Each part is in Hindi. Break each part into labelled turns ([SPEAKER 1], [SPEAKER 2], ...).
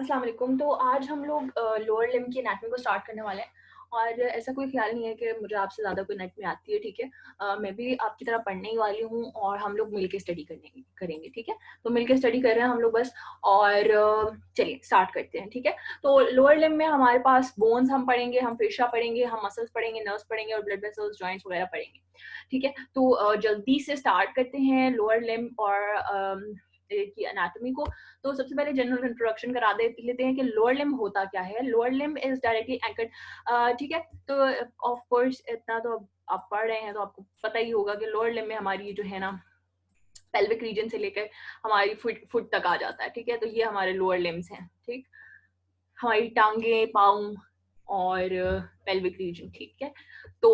[SPEAKER 1] अस्सलाम वालेकुम। तो आज हम लोग लोअर लिम्ब की एनाटॉमी को स्टार्ट करने वाले हैं और ऐसा कोई ख़्याल नहीं है कि मुझे आपसे ज़्यादा कोई एनाटॉमी आती है, ठीक है? मैं भी आपकी तरह पढ़ने ही वाली हूँ और हम लोग मिल के स्टडी करेंगे, ठीक है? तो मिल के स्टडी कर रहे हैं हम लोग बस और चलिए स्टार्ट करते हैं, ठीक है? तो लोअर लिम्ब में हमारे पास बोन्स हम पढ़ेंगे, हम फेशिया पढ़ेंगे, हम मसल्स पढ़ेंगे, नर्व्स पढ़ेंगे और ब्लड वेसल्स, जॉइंट्स वगैरह पढ़ेंगे, ठीक है? तो जल्दी से स्टार्ट करते हैं लोअर लिम्ब और की एनाटॉमी को। तो सबसे पहले जनरल इंट्रोडक्शन करा दे लेते हैं कि लोअर लिम्ब होता क्या है। Lower limb is directly anchored, ठीक है? तो ऑफ कोर्स इतना तो आप पढ़ रहे हैं तो आपको पता ही होगा कि लोअर लिम्ब में हमारी जो है ना पेल्विक रीजन से लेकर हमारी फुट फुट तक आ जाता है, ठीक है? तो ये हमारे लोअर लिम्ब्स हैं, ठीक? हमारी टांगे, पाँव और पेल्विक रीजन, ठीक है? तो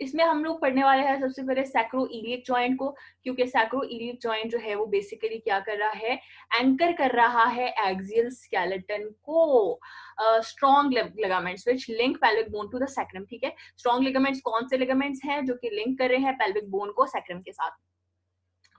[SPEAKER 1] इसमें हम लोग पढ़ने वाले हैं सबसे पहले सैक्रोइलियक जॉइंट को, क्योंकि सैक्रोइलियक जॉइंट जो है वो बेसिकली क्या कर रहा है, एंकर कर रहा है एक्सियल स्केलेटन को strong ligaments which link pelvic bone to the sacrum, ठीक है? स्ट्रॉन्ग लिगामेंट्स कौन से लिगामेंट्स हैं जो कि लिंक कर रहे हैं पेल्विक बोन को सैक्रम के साथ।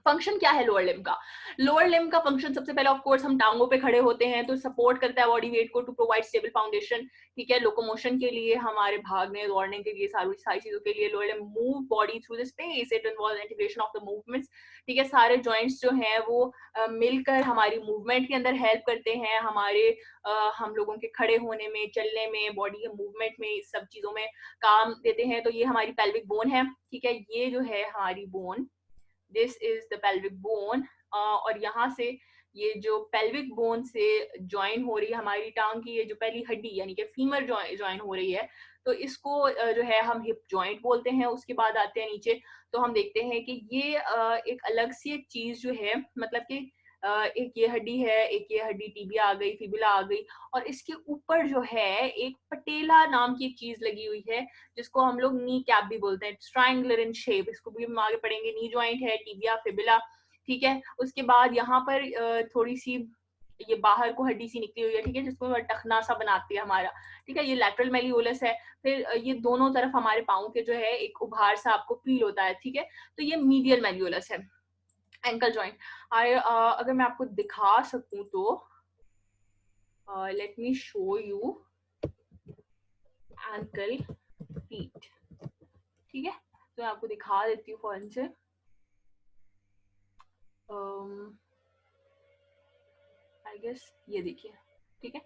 [SPEAKER 1] फंक्शन क्या है लोअर लिम्ब का? लोअर लिम्ब का फंक्शन सबसे पहले ऑफ कोर्स हम टांगों पे खड़े होते हैं तो सपोर्ट करता है बॉडी वेट को टू प्रोवाइड स्टेबल फाउंडेशन, ठीक है? लोकोमोशन के लिए, हमारे भागने दौड़ने के लिए, सारी सारी चीजों के लिए lower limb move body through the space, it involves integration of the movements, ठीक है? सारे जॉइंट्स जो हैं वो मिलकर हमारी मूवमेंट के अंदर हेल्प करते हैं, हमारे हम लोगों के खड़े होने में, चलने में, बॉडी के मूवमेंट में, इस सब चीजों में काम देते हैं। तो ये हमारी पेल्विक बोन है, ठीक है? ये जो है हमारी bone, this is the pelvic bone, और यहाँ से ये जो पेल्विक बोन से ज्वाइन हो रही है हमारी टांग की, ये जो पहली हड्डी यानी कि फीमर ज्वाइन हो रही है, तो इसको जो है हम हिप जॉइंट बोलते हैं। उसके बाद आते हैं नीचे, तो हम देखते हैं कि ये एक अलग सी एक चीज जो है, मतलब कि एक ये हड्डी है, एक ये हड्डी टिबिया आ गई, फिबुला आ गई, और इसके ऊपर जो है एक पटेला नाम की एक चीज लगी हुई है जिसको हम लोग नी कैप भी बोलते हैं, ट्रायंगुलर इन शेप। इसको भी हम आगे पढ़ेंगे। नी जॉइंट है, टिबिया, फिबुला, ठीक है? उसके बाद यहाँ पर थोड़ी सी ये बाहर को हड्डी सी निकली हुई है, ठीक है, जिसको टखना सा बनाती है हमारा, ठीक है? ये लैटरल मेलियोलस है। फिर ये दोनों तरफ हमारे पाँव के जो है एक उभार सा आपको फील होता है, ठीक है? तो ये मीडियल मेलियोलस है। एंकल जॉइंट, अगर मैं आपको दिखा सकूं तो let me show you ankle feet, ठीक है? तो मैं आपको दिखा देती हूँ फौरन से। आई गेस ये देखिए, ठीक है?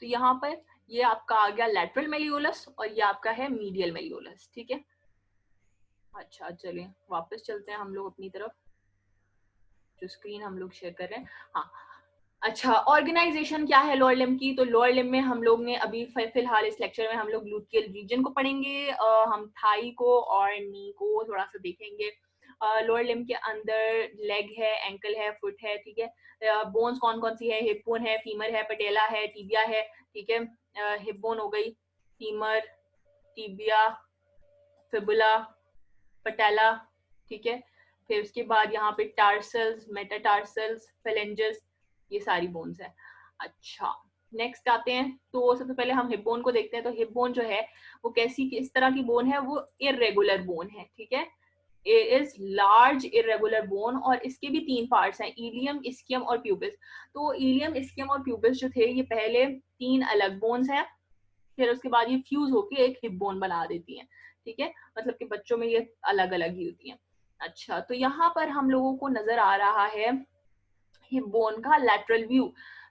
[SPEAKER 1] तो यहाँ पर ये आपका आ गया लैटरल मेलियोलस और ये आपका है मीडियल मेलियोलस, ठीक है? अच्छा, चलिए वापस चलते हैं हम लोग अपनी तरफ, जो स्क्रीन हम लोग शेयर कर रहे हैं। हाँ, अच्छा, ऑर्गेनाइजेशन क्या है लोअर लिम्ब की? तो लोअर लिम्ब में हम लोग ने अभी फिलहाल इस लेक्चर में हम लोग ग्लूटियल रीजन को पढ़ेंगे, हम थाई को और नी को थोड़ा सा देखेंगे। लोअर लिम्ब के अंदर लेग है, एंकल है, फुट है, ठीक है? बोन्स कौन कौन सी है? हिप बोन है, फीमर है, पटेला है, टिबिया है, ठीक है? हिप बोन हो गई, फीमर, टिबिया, फिबुला, पटेला, ठीक है? फिर उसके बाद यहाँ पे टार्सल्स, मेटाटार्सल्स, फेलेंजेस, ये सारी बोन्स है। अच्छा, नेक्स्ट आते हैं। तो सबसे पहले हम हिप बोन को देखते हैं। तो हिप बोन जो है वो कैसी किस तरह की बोन है? वो इरेगुलर बोन है, ठीक है? इज लार्ज इरेगुलर बोन, और इसके भी तीन पार्ट्स हैं, इलियम, इस्कियम और प्यूबिस। तो इलियम, इस्कियम और प्यूबिस जो थे ये पहले तीन अलग बोन्स हैं, फिर उसके बाद ये फ्यूज होके एक हिप बोन बना देती हैं, ठीक है? मतलब कि बच्चों में ये अलग अलग ही होती हैं। अच्छा, तो यहाँ पर हम लोगों को नजर आ रहा है हिप बोन का लैटरल व्यू।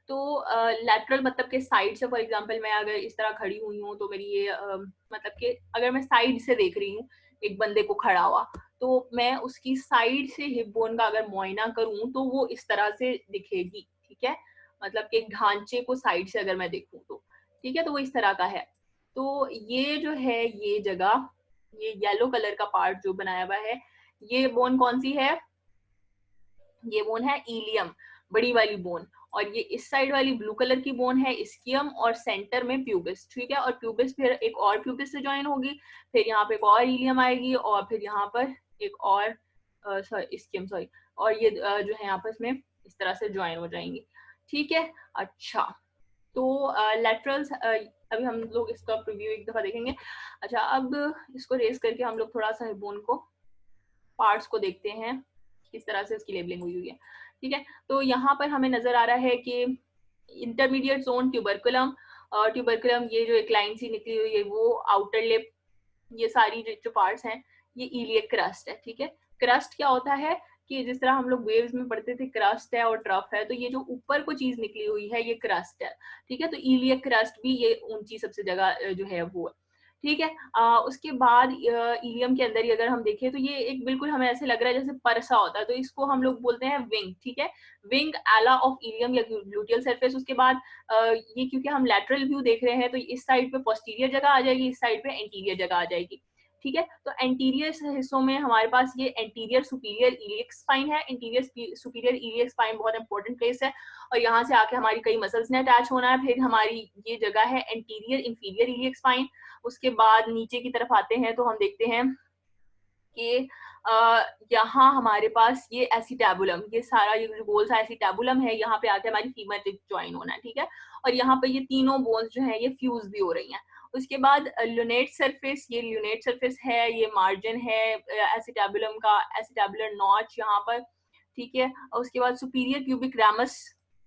[SPEAKER 1] तो लैटरल मतलब कि साइड से, फॉर एग्जांपल मैं अगर इस तरह खड़ी हुई हूँ तो मेरी ये मतलब कि अगर मैं साइड से देख रही हूँ एक बंदे को खड़ा हुआ, तो मैं उसकी साइड से हिप बोन का अगर मुआयना करूँ तो वो इस तरह से दिखेगी, ठीक है? मतलब कि ढांचे को साइड से अगर मैं देखूँ तो, ठीक है? तो वो इस तरह का है। तो ये जो है ये जगह, ये येलो कलर का पार्ट जो बनाया हुआ है, ये बोन कौन सी है? ये बोन है इलियम, बड़ी वाली बोन। और ये इस साइड वाली ब्लू कलर की बोन है इस्कियम, और सेंटर में प्यूबिस, ठीक है? और प्यूबिस फिर एक और प्यूबिस से ज्वाइन होगी, फिर यहाँ पे एक और इलियम आएगी, और फिर यहाँ पर एक और सॉरी इस्कियम, सॉरी, और ये जो है आपस में इस तरह से ज्वाइन हो जाएंगी, ठीक है? अच्छा, तो लेटरल्स अभी हम लोग इसका प्रीव्यू एक दफा देखेंगे। अच्छा, अब इसको रेस करके हम लोग थोड़ा सा बोन को पार्ट्स को देखते हैं, किस तरह से इसकी लेबलिंग हुई है, ठीक है? तो यहाँ पर हमें नजर आ रहा है कि इंटरमीडिएट जोन ट्यूबरकुलम, ट्यूबरकुलम ये जो एक लाइन सी निकली हुई है वो आउटर लिप, ये सारी जो पार्ट्स हैं ये इलियक क्रस्ट है, ठीक है। क्रस्ट क्या होता है कि जिस तरह हम लोग वेव्स में पढ़ते थे क्रस्ट है और ट्रफ है, तो ये जो ऊपर को चीज निकली हुई है ये क्रस्ट है, ठीक है। तो इलियक क्रस्ट भी ये ऊंची सबसे जगह जो है वो है, ठीक है। उसके बाद इलियम के अंदर ही अगर हम देखें तो ये एक बिल्कुल हमें ऐसे लग रहा है जैसे परसा होता है, तो इसको हम लोग बोलते हैं विंग, ठीक है। विंग एला ऑफ इलियम या ग्लूटियल सरफेस। उसके बाद ये क्योंकि हम लैटरल व्यू देख रहे हैं तो इस साइड पे पोस्टीरियर जगह आ जाएगी, इस साइड पे एंटीरियर जगह आ जाएगी, ठीक है। तो एंटीरियर हिस्सों में हमारे पास ये एंटीरियर सुपीरियर इलियक स्पाइन है। एंटीरियर सुपीरियर इलियक स्पाइन बहुत इंपॉर्टेंट प्लेस है और यहाँ से आके हमारी कई मसल्स ने अटैच होना है। फिर हमारी ये जगह है एंटीरियर इंफीरियर इलियक स्पाइन। उसके बाद नीचे की तरफ आते हैं तो हम देखते हैं कि यहाँ हमारे पास ये एसिटैबुलम, ये सारा ये जो गोल सा एसिटैबुलम है, यहाँ पे आके हमारी फीमर टिप ज्वाइन होना है, ठीक है। और यहाँ पे ये तीनों बोन्स जो है ये फ्यूज भी हो रही हैं। उसके बाद ल्यूनेट सरफेस, ये ल्यूनेट सरफेस है, ये मार्जिन है एसिटैबुलम का, एसिटैबुलर नॉच यहाँ पर, ठीक है। और उसके बाद superior pubic ramus,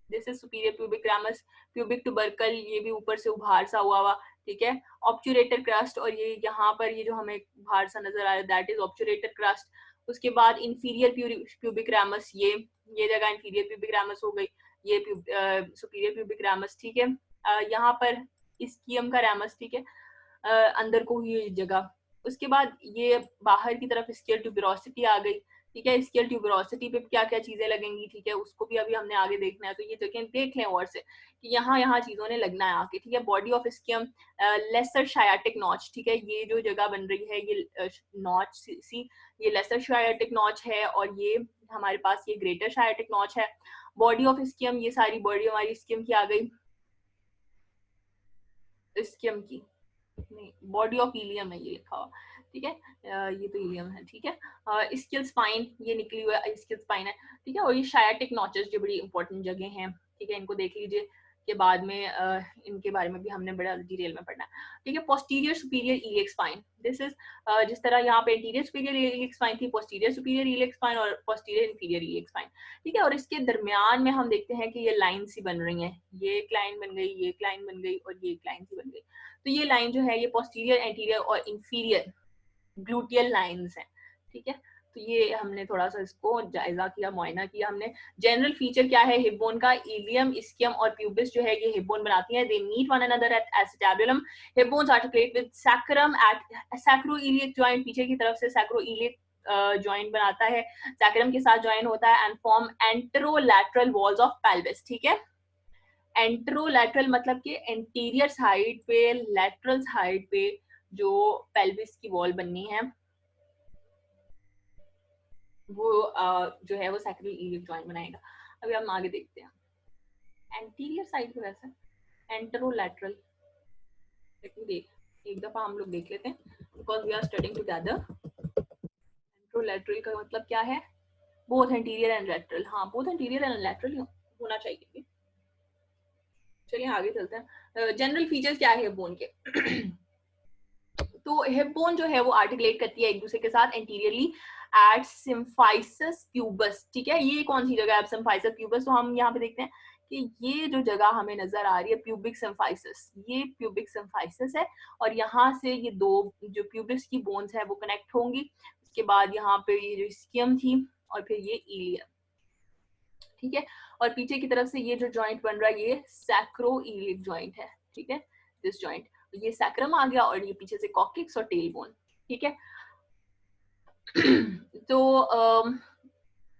[SPEAKER 1] this is superior pubic ramus. Pubic टुबरकल, ये भी ऊपर से उभार सा हुआ, ठीक है। ऑब्चुरेटर क्रस्ट, और ये यहाँ पर ये जो हमें उभार सा नजर आ रहा है दैट इज ऑब्चुरेटर क्रस्ट। उसके बाद इंफीरियर प्यूबिक रैमस, ये जगह इंफीरियर प्यूबिक रैमस हो गई, ये सुपीरियर प्यूबिक रैमस, ठीक है। यहाँ पर इस्कियम का रैमस, ठीक है, अंदर को ये जगह। उसके बाद ये बाहर की तरफ स्केल ट्यूबरोसिटी आ गई, ठीक है। स्केल ट्यूबरोसिटी पे क्या क्या चीजें लगेंगी, ठीक है, उसको भी अभी हमने आगे देखना है। तो ये जगह देख लें और से कि यहाँ चीजों ने लगना है आके, ठीक है। बॉडी ऑफ स्कियम, लेसर शायाटिक नॉच, ठीक है, ये जो जगह बन रही है ये नॉच सी, ये लेसर शायाटिक नॉच है और ये हमारे पास ये ग्रेटर शायाटिक नॉच है। बॉडी ऑफ स्कियम, ये सारी बॉडी हमारी स्कियम की आ गई, स्कियम की नहीं, बॉडी ऑफ इलियम है ये लिखा हुआ, ठीक है। ये तो इलियम है, ठीक है। स्किल स्पाइन, ये निकली हुई स्किल स्पाइन है, ठीक है। और ये शायाटिक नॉचेस जो बड़ी इंपॉर्टेंट जगह हैं, ठीक है, इनको देख लीजिए के बाद में इनके बारे में भी हमने बड़ा डिटेल में पढ़ना है, ठीक है। Posterior superior iliac spine, this is जिस तरह यहाँ पे एंटीरियर सुपीरियर इलियक स्पाइन थी, पोस्टीरियर सुपीरियर इलियक स्पाइन और पोस्टीरियर इंफीरियर इलियक स्पाइन, ठीक है। और इसके दरमियान में हम देखते हैं कि ये लाइन सी बन रही है, ये एक लाइन बन गई, ये एक लाइन बन गई और ये एक लाइन सी बन गई। तो ये लाइन जो है ये पोस्टीरियर, एंटीरियर और इंफीरियर ग्लूटियल लाइंस हैं, ठीक है। तो ये हमने थोड़ा सा इसको जायजा किया, मुआयना किया हमने। जनरल फीचर क्या है हिप बोन का, इलियम, इस्कियम और प्यूबिस जो है ये हिप बोन बनाती हैं। They meet one another at acetabulum. Hip bones articulate with sacrum at sacroiliac joint, पीछे की तरफ से सैक्रोइलियक जॉइंट बनाता है, सैक्रम के साथ जॉइन होता है and form anterolateral walls of pelvis, ठीक है। एंट्रोलैटरल मतलब कि एंटीरियर साइड पे, लैटरल साइड पे जो पेल्विस की वॉल बननी है वो जो है वो सैक्रोइलियक जॉइंट बनाएगा। अभी हम आगे देखते हैं एंटीरियर साइड पे वैसे एंट्रोलैटरल, देख एक दफा हम लोग देख लेते हैं because we are studying together. Anterolateral का मतलब क्या है, बोथ एंटीरियर एंड लैटरल, हाँ बोथ एंटीरियर एंड लैटरल होना चाहिए। चलिए आगे चलते हैं। जनरल फीचर्स क्या है बोन के तो हिप बोन जो है वो आर्टिकुलेट करती है एक दूसरे के साथ एंटीरियरली एट सिम्फाइसस प्यूबस, ठीक है। ये कौन सी जगह है सिम्फाइसस प्यूबस, तो हम यहाँ पे देखते हैं कि ये जो जगह हमें नजर आ रही है प्यूबिक सिम्फाइसस, ये प्यूबिक सिम्फाइसस है और यहाँ से ये दो जो प्यूबिस की बोन्स है वो कनेक्ट होंगी। उसके बाद यहाँ पे ये जो स्कियम थी और फिर ये इलियम, ठीक है। और पीछे की तरफ से ये जो जॉइंट बन रहा है ये सैक्रोइलियक जॉइंट है, ठीक है, दिस जॉइंट, ये सैक्रम आ गया और ये पीछे से कॉक्सिक्स और टेल बोन, ठीक है। तो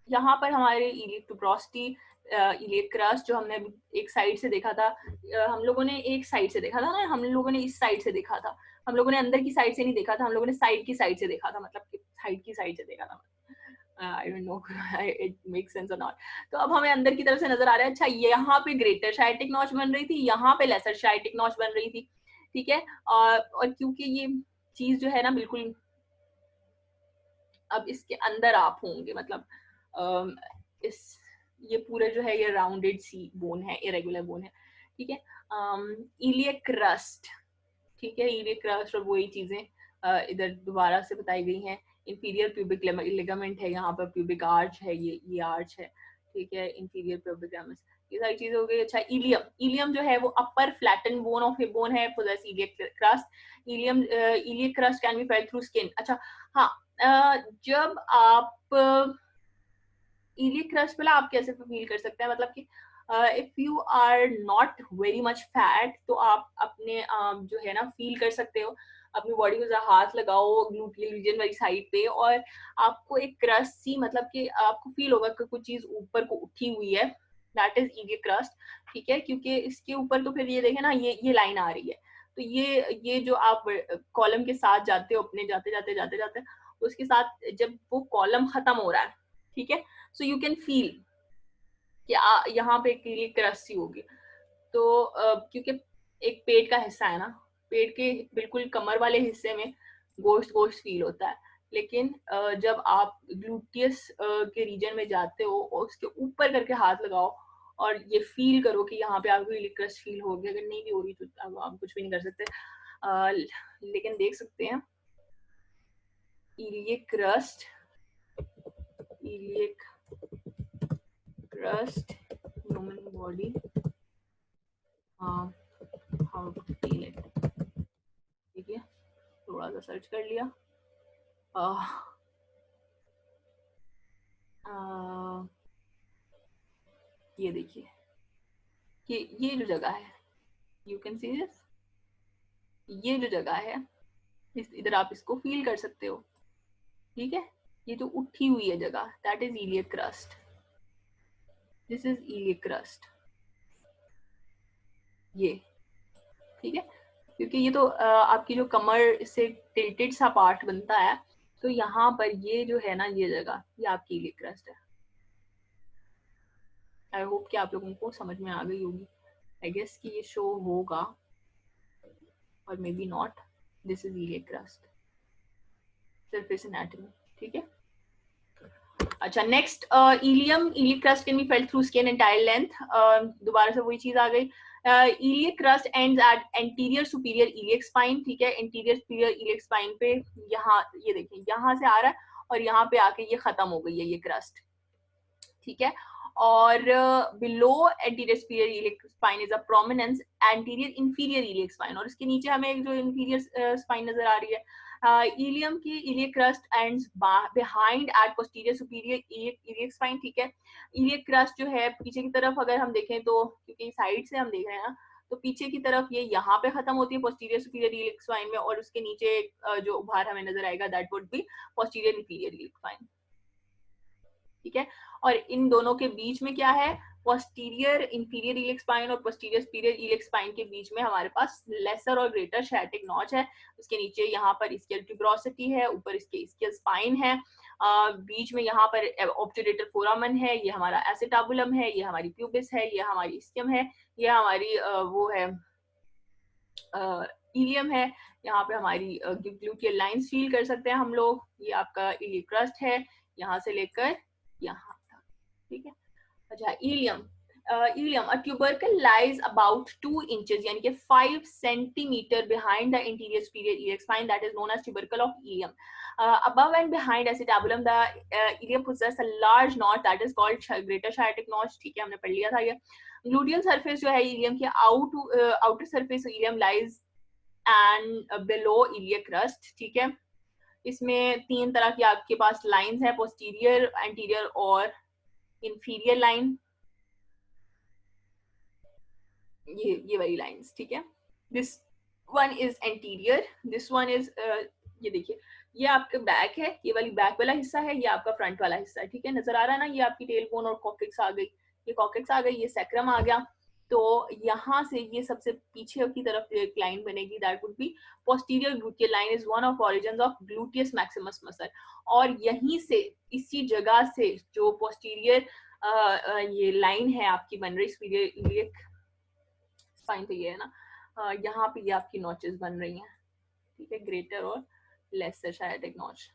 [SPEAKER 1] यहाँ पर हमारे इलियक टुब्रोसिटी, इलियक क्रस्ट जो हमने एक साइड से देखा था, हम लोगों ने एक साइड से देखा था ना, हम लोगों ने इस साइड से देखा था, हम लोगों ने अंदर की साइड से नहीं देखा था, हम लोगों ने साइड की साइड से देखा था, मतलब साइड की साइड से देखा था। I don't know it makes sense or not। तो अब हमें अंदर की तरफ से नजर आ रहा है, अच्छा यहाँ पे ग्रेटर शाइटिक नॉच बन रही थी, यहाँ पे लेसर शाइटिक नॉच बन रही थी, ठीक है। और क्योंकि ये चीज जो है ना बिल्कुल अब इसके अंदर आप होंगे, मतलब इस ये पूरे जो है ये राउंडेड सी बोन है, इरेगुलर बोन है, ठीक है। इलियक क्रस्ट, ठीक है, इलियक क्रस्ट और वही चीजें इधर दोबारा से बताई गई हैं। इंफीरियर प्यूबिक लिगामेंट है, यहाँ पर प्यूबिक आर्च है, ये आर्च है, ठीक है, इंफीरियर प्यूबिक रैमस, ये सारी चीजें हो गई। अच्छा, इलियम, इलियम जो है वो upper flatten bone of a bone है, possess iliac crest. Ilium, iliac crest can be felt through skin. अच्छा हाँ, जब आप इलियक क्रस्ट वाला आप कैसे फील कर सकते हैं, मतलब कि if you are not very much fat तो आप अपने जो है ना फील कर सकते हो, अपनी बॉडी को हाथ लगाओ ग्लूटियल रीजन वाली साइड पे और आपको एक क्रस्ट सी, मतलब कि आपको फील होगा कि कुछ चीज ऊपर को उठी हुई है, दैट इज इलियक क्रस्ट। ठीक है, क्योंकि इसके ऊपर तो फिर ये देखें ना, ये लाइन आ रही है, तो ये जो आप कॉलम के साथ जाते हो अपने, जाते जाते जाते जाते उसके साथ जब वो कॉलम खत्म हो रहा है, ठीक है, सो यू कैन फील कि यहाँ पे एक क्रस्ट सी होगी। तो क्योंकि एक पेट का हिस्सा है ना, पेट के बिल्कुल कमर वाले हिस्से में गोश्त गोश्त फील होता है, लेकिन जब आप ग्लूटियस के रीजन में जाते हो और उसके ऊपर करके हाथ लगाओ और ये फील करो कि यहाँ पे आपको इलियक क्रस्ट फील होगी। अगर नहीं भी हो रही तो आप कुछ भी नहीं कर सकते, लेकिन देख सकते हैं iliac crest, iliac crest human body, how to feel it. ठीक है, थोड़ा सा सर्च कर लिया। ये देखिए कि ये जो जगह है, यू कैन सी दिस, ये जो जगह है इधर आप इसको फील कर सकते हो। ठीक है, ये जो उठी हुई है जगह, that is iliac crust, this is iliac crust, ये। ठीक है, क्योंकि ये तो आपकी जो कमर से टिल्टेड सा पार्ट बनता है, तो यहाँ पर ये जो है ना, ये जगह, ये आपकी इलियक क्रस्ट है। आई होप कि आप लोगों को समझ में आ गई होगी। आई गेस कि ये शो होगा और may be not. This is iliac crest, surface anatomy. ठीक है, अच्छा next, ilium, iliac crest can be felt through skin entire length. दोबारा से वही चीज आ गई। Iliac crest ends at anterior superior iliac spine. ठीक है, एंटीरियर सुपीरियर इलियक स्पाइन पे, यहाँ ये देखिए, यहाँ से आ रहा है और यहाँ पे आके ये खत्म हो गई है ये क्रस्ट। ठीक है, और below anterior superior iliac spine is a prominence anterior inferior iliac spine, और इसके नीचे हमें जो इंफीरियर स्पाइन नजर आ रही है। इलियम की iliac crest ends behind at posterior superior iliac spine. ठीक है, इलियक क्रस्ट जो है पीछे की तरफ अगर हम देखें तो, क्योंकि साइड से हम देख रहे हैं ना, तो पीछे की तरफ ये यहाँ पे खत्म होती है पोस्टीरियर सुपीरियर इलियक स्पाइन में, और उसके नीचे जो उभार हमें नजर आएगा that would be posterior inferior iliac spine. ठीक है, और इन दोनों के बीच में क्या है, पोस्टीरियर इंफीरियर इलियक स्पाइन और पोस्टीरियर सुपीरियर इलियक स्पाइन के बीच में हमारे पास लेसर और ग्रेटर शायटिक नॉच है। उसके नीचे यहाँ पर इसकियल ट्यूबरोसिटी है, ऊपर इसके इसकियल स्पाइन है, बीच में यहाँ पर ऑब्टुरेटर फोरामन है, ये हमारा एसिटाबुलम है, ये हमारी प्यूबिस है, ये हमारी स्कियम है, ये हमारी वो है इलियम है। यहाँ पे हमारी ग्लूटियल लाइंस फील कर सकते हैं हम लोग। ये आपका इलियक क्रस्ट है यहाँ से लेकर यहाँ तक। ठीक है, अच्छा ilium, ilium, a tubercle lies about 2 inches यानी कि 5 centimetre behind the interior superior iliac spine, that is known as tubercle of ilium. above and behind acetabulum the ileum possess a large notch that is called greater sciatic notch। ठीक है, हमने पढ़ लिया था ये। ग्लूटियल सरफेस जो है इलियम की, outer surface ilium lies and below iliac crest. ठीक है, इसमें 3 तरह की आपके पास लाइंस है, पोस्टीरियर, एंटीरियर और इंफीरियर लाइन, ये वाली लाइंस। ठीक है, this one is anterior, this one is, ये देखिए, ये आपका बैक है, ये वाली बैक वाला हिस्सा है, ये आपका फ्रंट वाला हिस्सा है। ठीक है, नजर आ रहा है ना, ये आपकी टेल बोन और कॉक्सिक्स आ गई, ये कॉक्सिक्स आ गई, ये सैक्रम आ गया। तो यहाँ से ये सबसे पीछे की तरफ एक लाइन बनेगी, that would be posterior gluteal line is one of origins of gluteus Maximus muscle. और यहीं से, इसी जगह से जो पोस्टीरियर ये लाइन है आपकी बन रही सुपीरियर इलियक स्पाइन पे, ये है ना, यहाँ पे ये आपकी नॉचेस बन रही हैं। ठीक है, ग्रेटर और लेसर शायटिक नॉच।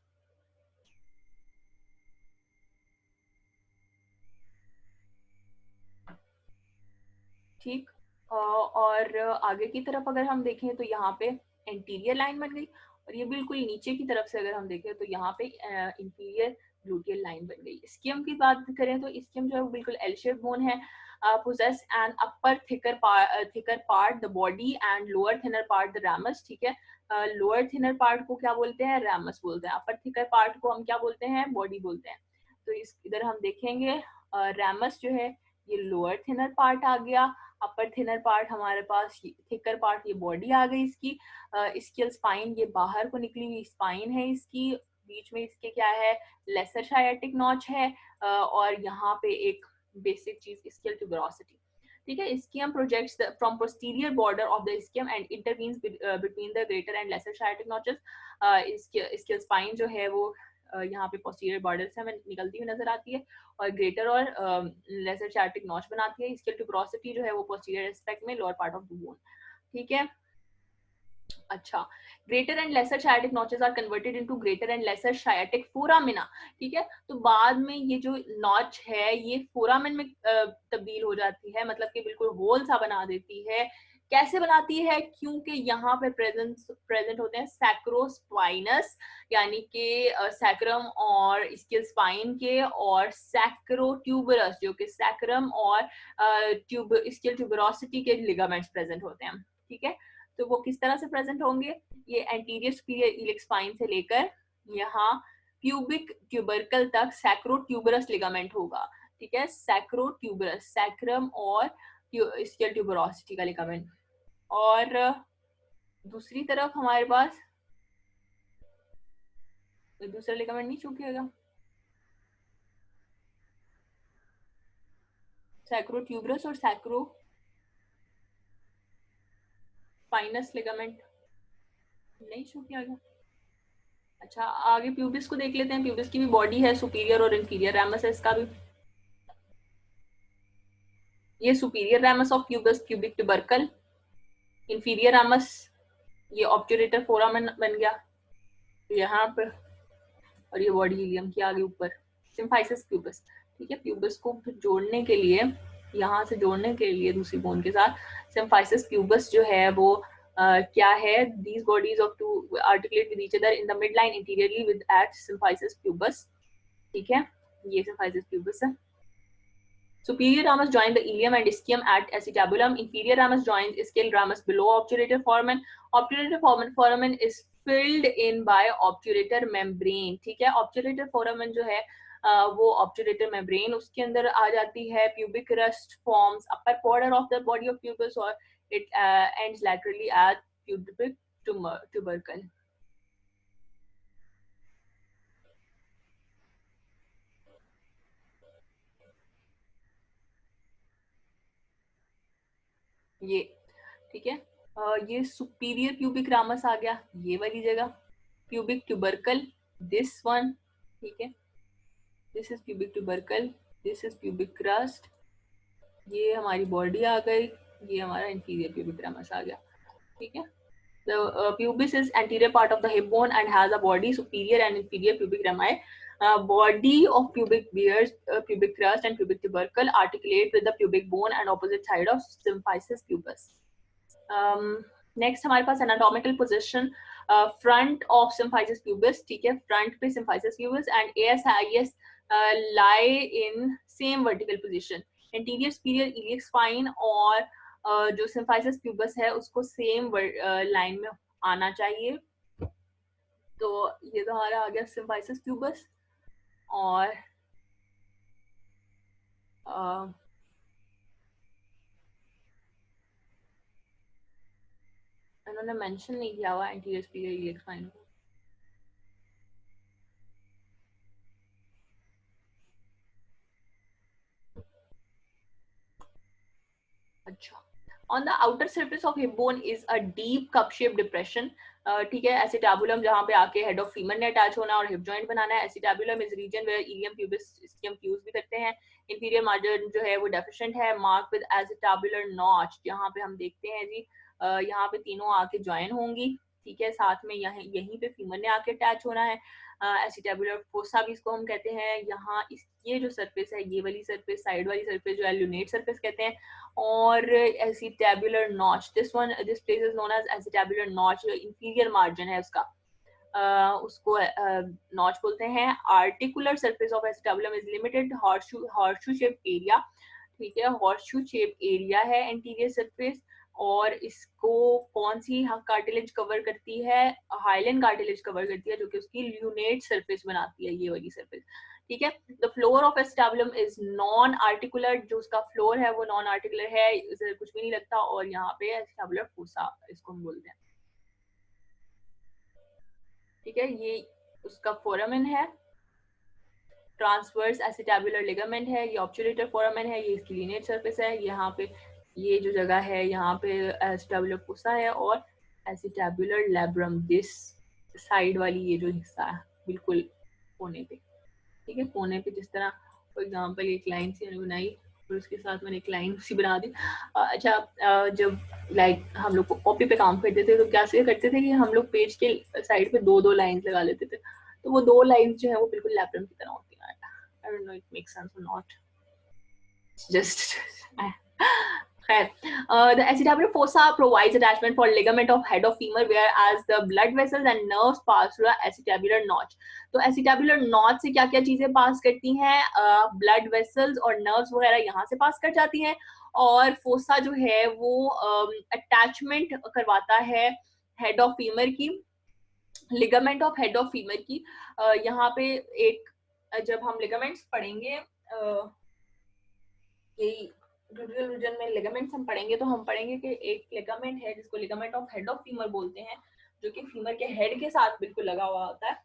[SPEAKER 1] ठीक, और आगे की तरफ अगर हम देखें तो यहाँ पे एंटीरियर लाइन बन गई, और ये बिल्कुल नीचे की तरफ से अगर हम देखें तो यहाँ पे इंफीरियर ग्लूटियल लाइन बन गई। स्कियम की बात करें तो स्कियम जो है वो बिल्कुल एल शेप बोन है, possess an upper thicker part the body and lower thinner part the ramus, ठीक है। लोअर थिनर पार्ट को क्या बोलते हैं, रैमस बोलते हैं, अपर थिकर पार्ट को हम क्या बोलते हैं, बॉडी बोलते हैं। तो इस इधर हम देखेंगे रैमस जो है ये लोअर थिनर पार्ट आ गया, अपर थिनर पार्ट हमारे पास थिकर पार्ट ये बॉडी आ गई इसकी। स्केल स्पाइन ये बाहर को निकली हुई स्पाइन है इसकी, बीच में इसके क्या है, लेसर शायाटिक नॉच है, और यहाँ पे एक बेसिक चीज स्केल ट्यूबरोसिटी, ठीक है। Ischium projects from posterior border of the ischium and intervenes between the greater and lesser sciatic notches. Ischial spine जो है वो यहाँ पे पोस्टीरियर बॉर्डर से हमें निकलती हुई नजर आती है और ग्रेटर और लेसर शायाटिक नॉच बनाती है। स्केल ट्यूबरोसिटी जो है वो पोस्टीरियर एस्पेक्ट में lower part of the bone, ठीक है। अच्छा, greater and lesser sciatic notches are converted into greater and lesser sciatic foramina, ठीक है। तो बाद में ये जो नॉच है ये फोरामिन में तब्दील हो जाती है, मतलब कि बिल्कुल होल सा बना देती है। कैसे बनाती है, क्योंकि यहाँ पे प्रेजेंट होते हैं सैक्रोस्पाइनस, यानी कि सैक्रम और इसके स्पाइन के, और सैक्रोट्यूबरस जो कि सैक्रम और इसके ट्यूबरोसिटी के लिगामेंट्स प्रेजेंट होते हैं, ठीक है। तो वो किस तरह से प्रेजेंट होंगे, ये एंटीरियर सुपीरियर इलिक स्पाइन से लेकर यहाँ प्यूबिक ट्यूबरकल तक सैक्रोट्यूबरस लिगामेंट होगा, ठीक है। सैक्रोट्यूबरस, सैक्रम और इसके ट्यूबरोसिटी का लिगामेंट। और दूसरी तरफ हमारे पास दूसरा लिगामेंट नहीं छूटेगा, सैक्रोट्यूबरस और सैक्रोस्पाइनस लिगामेंट नहीं छूटेगा। अच्छा, आगे प्यूबिस को देख लेते हैं। प्यूबिस की भी बॉडी है, सुपीरियर और इंफीरियर रैमस है इसका भी। ये superior ramus of pubis, pubic tubercle. Inferior ramus ये ऑब्ट्यूरेटर फोरामेन बन गया यहाँ पे, और ये बॉडी इलियम की आगे ऊपर सिम्फाइसिस प्यूबिस, ठीक है। प्यूबिस को जोड़ने के लिए, यहाँ से जोड़ने के लिए दूसरी बोन के साथ, सिम्फाइसिस प्यूबिस जो है वो क्या है, these bodies of two articulate with each other in the midline interiorly with at symphysis pubis, ठीक है। ये symphysis pubis है। Superior ramus join the ilium and ischium at acetabulum. Inferior ramus joins ischial ramus below obturator foramen. Obturator foramen is filled in by obturator membrane, ठीक है। obturator foramen जो है वो obturator membrane उसके अंदर आ जाती है। pubic crust forms upper border of the body of pubis or it ends laterally at pubic tubercle. ये ठीक है। ये सुपीरियर प्यूबिक रामस आ गया ये वाली जगह, प्यूबिक ट्यूबरकल दिस वन, ठीक है। This is pubic tubercle, this is pubic crust, ये हमारी बॉडी आ गई, ये हमारा इंफीरियर प्यूबिक रामस आ गया, ठीक है। The pubis is anterior part of the hip bone and has a body, superior and inferior pubic rami. Body of pubic bears, pubic crust and pubic tubercle articulate with the pubic bone and opposite side of symphysis pubis. Next हमारे पास anatomical position, front of symphysis pubis, ठीक है। front पे symphysis pubis and ASIS lie in same vertical position. Anterior superior iliac spine और जो सिम्फाइसिस प्यूबस है उसको सेम लाइन में आना चाहिए। तो ये तो हमारा आ गया सिम्फाइसिस प्यूबस। और इन्होंने मेंशन नहीं किया हुआ एंटीरियर सुपीरियर इलियक स्पाइन को। अच्छा, on the outer surface of hip bone is a deep cup shaped depression, ठीक है। एसिटाबुलम जहाँ पे आके हेड ऑफ फीमर ने अटैच होना और हिप जॉइंट बनाना है। Acetabulum is region where ilium pubis ischium fuse भी करते हैं। इंफीरियर मार्जिन जो है वो डेफिशिएंट है, मार्क विद एसिटाबुलर नॉच, जहाँ पे हम देखते हैं जी यहाँ पे तीनों आके ज्वाइन होंगी, ठीक है। साथ में यहीं पे फीमर ने आके अटैच होना है। एसिटाबुलर फोसा भी इसको हम कहते हैं। यहाँ ये जो सरफेस है, ये वाली सरफेस, साइड वाली सरफेस जो है ल्यूनेट सरफेस कहते हैं। और acetabular notch, this place is known as acetabular notch, जो inferior margin है उसका, उसको नॉच बोलते हैं। Articular surface of acetabulum is limited horseshoe shape area, ठीक है, हॉर्सशू शेप एरिया है एंटीरियर सरफेस। और इसको कौन सी कार्टिलेज कवर करती है? हाइलन कार्टिलेज कवर करती है, जो कि उसकी ल्यूनेट सरफेस बनाती है, ये वाली सरफेस, ठीक है। The floor of acetabulum is non articular, जो उसका फ्लोर है वो नॉन आर्टिकुलर है, इसे कुछ भी नहीं लगता। और यहाँ पे एसिटाबुलर फोसा इसको हम बोलते हैं, ठीक है। ये उसका फोरामेन है, ट्रांसवर्स एसिटाबुलर लिगामेंट है, ये ऑब्चुलेटर फोरामेन है, ये इसकी लीनियर सरफेस है। यहाँ पे ये जो जगह है यहाँ पे एसिटाबुलर फोसा है, और एसिटाबुलर लैब्रम, दिस साइड वाली ये जो हिस्सा है बिल्कुल कोने पे, ठीक है, कोने पे। जिस तरह फॉर एग्जांपल एक लाइन सी मैंने बनाई और उसके साथ मैंने एक लाइन सी बना दी। अच्छा, जब लाइक हम लोग को कॉपी पे काम करते थे तो क्या से करते थे कि हम लोग पेज के साइड पे दो दो लाइंस लगा लेते थे, तो वो दो लाइंस जो है वो बिल्कुल लैब्रम की तरह होती है। I don't know it makes sense और not, just the acetabular fossa provides attachment for ligament of head of femur, whereas the blood vessels and nerves pass through the acetabular notch. तो acetabular notch से क्या क्या चीजें पास करती हैं? ब्लड वेसल्स और नर्व्स वगैरह यहाँ से पास कर जाती हैं, और फोसा जो है वो अटैचमेंट करवाता है हेड ऑफ फीमर की, ligament of head of femur की। यहाँ पे एक, जब हम लिगामेंट्स पढ़ेंगे, यही ग्लूटियल रीजन में लिगामेंट्स हम पढ़ेंगे, तो हम पढ़ेंगे कि एक लिगामेंट है जिसको ligament of head of femur बोलते हैं, जो कि फीमर के हेड के साथ बिल्कुल लगा हुआ होता है।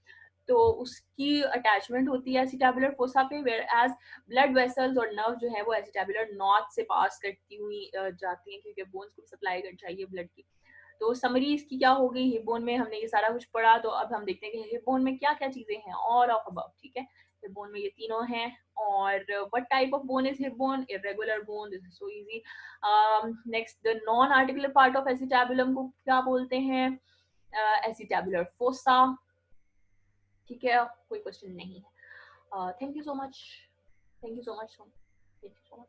[SPEAKER 1] तो उसकी अटैचमेंट होती है एसिटाबुलर फोसा पे, वेयर एज ब्लड वेसल्स और नर्व जो है वो एसिटाबुलर नॉच से पास करती हुई जाती हैं, क्योंकि बोन्स को सप्लाई कर चाहिए ब्लड की। तो समरी इसकी क्या होगी? हिप बोन में हमने ये सारा कुछ पढ़ा, तो अब हम देखते हैं कि हिप बोन में क्या क्या चीजें हैं, ऑल ऑफ अबव, ठीक है। हिप बोन में ये तीनों हैं। और what type of bone is hip bone? Irregular bone, this is so easy. Next, the non articular part of acetabulum को क्या बोलते हैं? एसिटाबुलर फोसा, ठीक है, कोई क्वेश्चन नहीं है। Thank you so much, thank you so much, thank you so much.